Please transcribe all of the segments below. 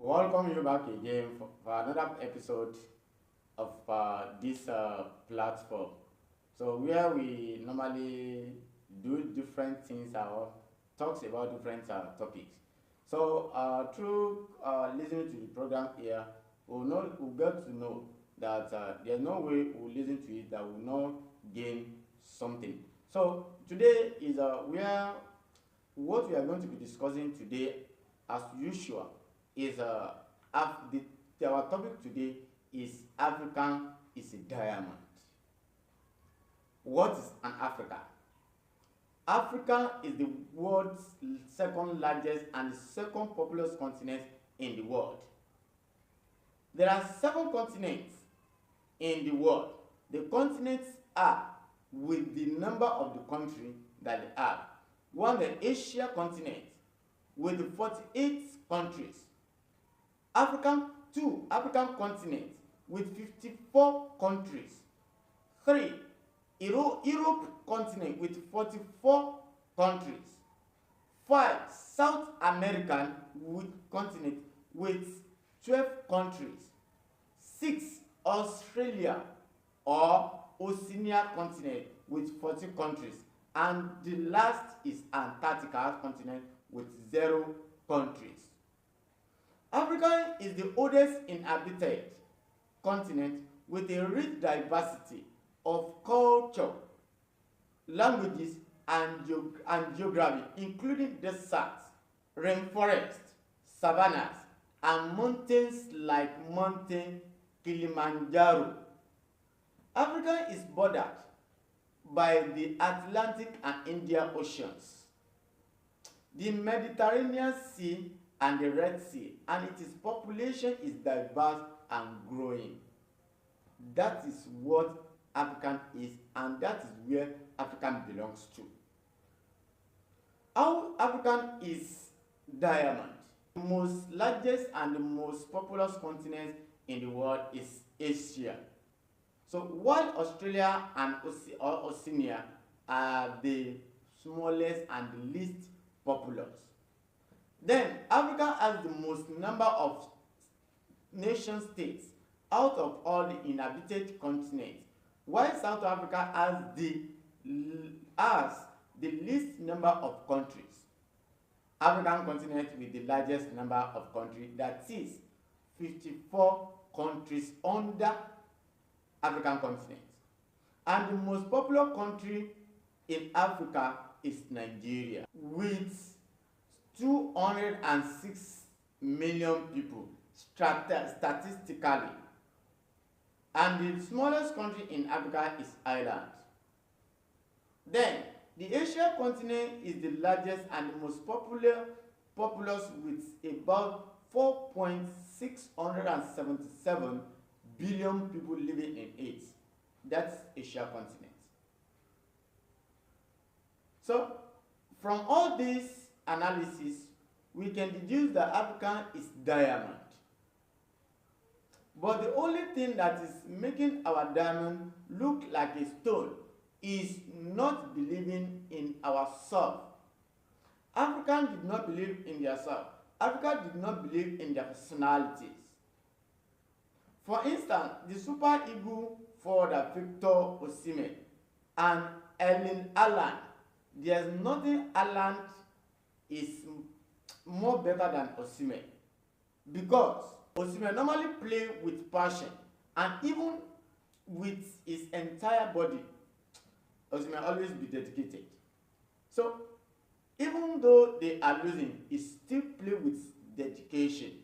Welcome you back again for another episode of this platform. So where we normally do different things or talks about different topics. So through listening to the program here, we'll get to know that there's no way we'll listen to it that will not gain something. So today is where what we are going to be discussing today, as usual, is our topic today is African is a diamond. What is an Africa? Africa is the world's second largest and second populous continent in the world. There are 7 continents in the world. The continents are with the number of the country that they have. One, the Asia continent with 48 countries. African continent with 54 countries. 3, Europe continent with 44 countries. 5, South American continent with 12 countries. 6, Australia or Oceania continent with 40 countries. And the last is Antarctica continent with 0 countries. Africa is the oldest inhabited continent with a rich diversity of culture, languages, and geography, including deserts, rainforests, savannas, and mountains like Mountain Kilimanjaro. Africa is bordered by the Atlantic and Indian Oceans, the Mediterranean Sea, and the Red Sea, and its population is diverse and growing. That is what African is, and that is where African belongs to. How African is diamond? The most largest and the most populous continent in the world is Asia. So while Australia and Oceania are the smallest and the least populous, then Africa has the most number of nation states out of all the inhabited continents, while South Africa has the least number of countries. African continent with the largest number of countries, that is 54 countries under African continent. And the most popular country in Africa is Nigeria with 206 million people statistically. And the smallest country in Africa is Ireland. Then the Asia continent is the largest and the most populous with about 4.677 billion people living in it. That's Asia continent. So from all this analysis, we can deduce that Africa is diamond. But the only thing that is making our diamond look like a stone is not believing in ourselves. Africans did not believe in themselves. Africa did not believe in their personalities. For instance, the Super Eagle forwarder Victor Osimhen and Erling Haaland, there's nothing Haaland is more better than Osimhen, because Osimhen normally play with passion and even with his entire body. Osimhen always be dedicated. So even though they are losing, he still play with dedication.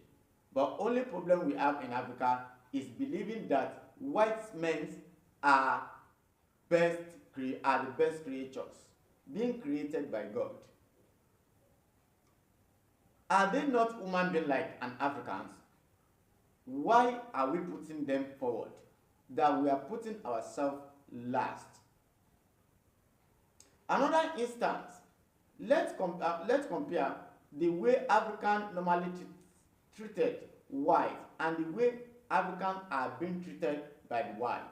But only problem we have in Africa is believing that white men are the best creatures, being created by God. Are they not human beings like an Africans? Why are we putting them forward? That we are putting ourselves last. Another instance, let's compare the way African normally treated white and the way Africans are being treated by the white,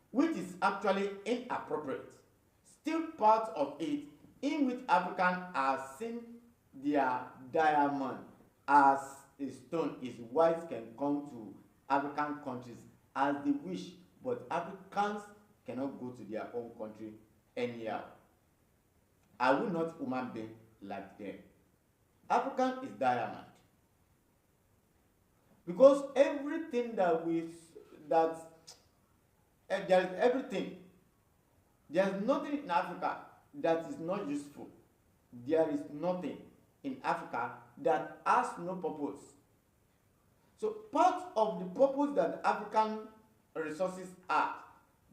which is actually inappropriate. Still part of it in which Africans are seen their diamond as a stone is whites can come to African countries as they wish, but Africans cannot go to their own country anyhow. Are we not human beings like them? African is diamond. Because everything that there is everything. There is nothing in Africa that is not useful. There is nothing in Africa that has no purpose. So part of the purpose that African resources are,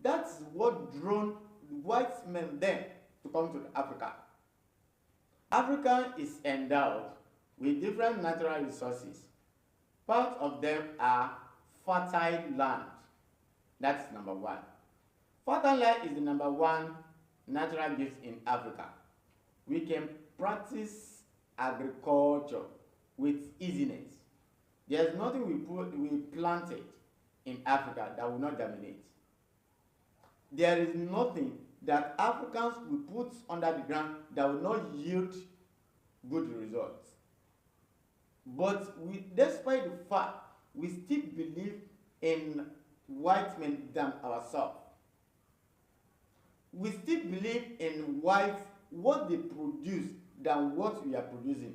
that's what drawn white men then to come to Africa. Africa is endowed with different natural resources. Part of them are fertile land. That's number one. Fertile land is the number one natural gift in Africa. We can practice agriculture with easiness. There's nothing we planted in Africa that will not germinate. There is nothing that Africans will put under the ground that will not yield good results. But despite the fact we still believe in white men than ourselves. We still believe in whites, what they produce than what we are producing.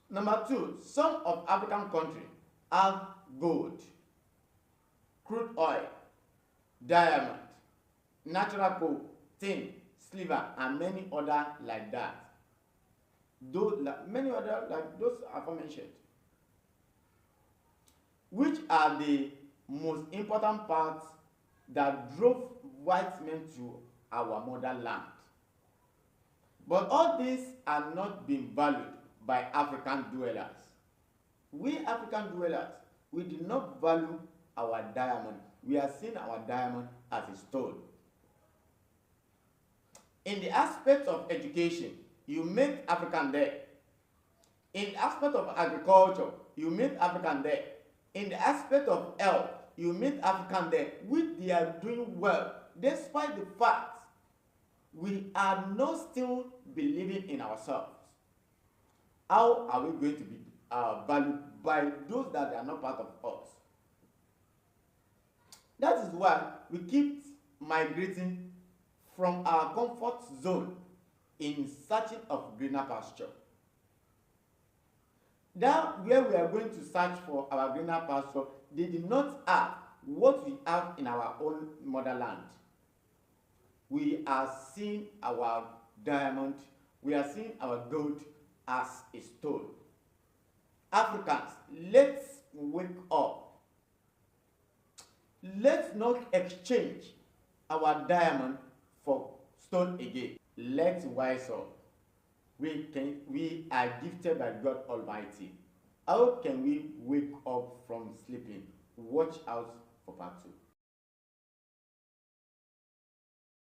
Number two, some of African countries have gold, crude oil, diamond, natural coal, tin, silver, and many other like that. Many other like those aforementioned. Which are the most important parts that drove white men to our motherland? But all these are not being valued by African dwellers. We African dwellers, we do not value our diamond. We are seeing our diamond as a stone. In the aspect of education, you meet African there. In the aspect of agriculture, you meet African there. In the aspect of health, you meet African there, which they are doing well, despite the fact we are not still believing in ourselves. How are we going to be valued by those that are not part of us? That is why we keep migrating from our comfort zone in searching of greener pasture. That where we are going to search for our greener pasture, they did not have what we have in our own motherland. We are seeing our diamond, we are seeing our gold as a stone. Africans, let's wake up. Let's not exchange our diamond for stone again. Let's wise up. We are gifted by God Almighty. How can we wake up from sleeping? Watch out for part 2.